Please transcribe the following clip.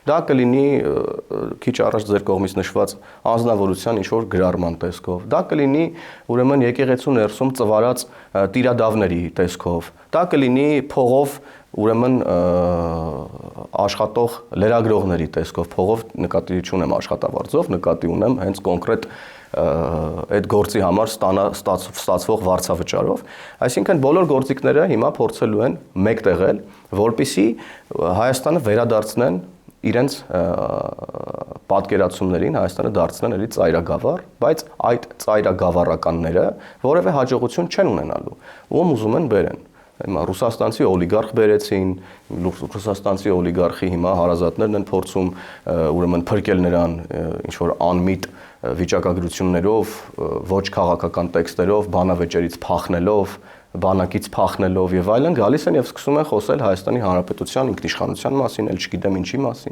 Դա կլինի քիչ առաջ ձեր կողմից նշված անձնավորության ինչ-որ գրառման տեսքով, դա կլինի ուրեմն եկեղեցու ներսում ծվարած տիրադավների տեսքով, դա կլինի փողով ուրեմն աշխատող լրագրողների տեսքով, փողով նկատի չունեմ աշխատավարձով, նկատի ունեմ հենց կոնկրետ այդ գործի համար ստացվող վարձավճարով, այսինքն բոլոր գործիքները հիմա փորձելու են մեկտեղել, որպեսզի Հայաստանը վերադարձնեն իրենց պատկերացումներին, Հայաստանը դարձնեն էլի ծայրագավառ, բայց այդ ծայրագավառականները որևէ հաջողություն չեն ունենալու, ում ուզում են բերեն։ Հիմա ռուսաստանցի օլիգարխ բերեցին, ռուսաստանցի օլիգարխի հիմա հարազատներն են փորձում ուրեմն փրկել նրան ինչ-որ անմիտ վիճակագրություններով, ոչ քաղաքական տեքստերով, բանավեճերից փախնելով, բանակից փախնելով եւ այլն, գալիս են եւ սկսում են խոսել Հայաստանի Հանրապետության ինքնիշխանության մասին, էլ չգիտեմ ինչի մասին։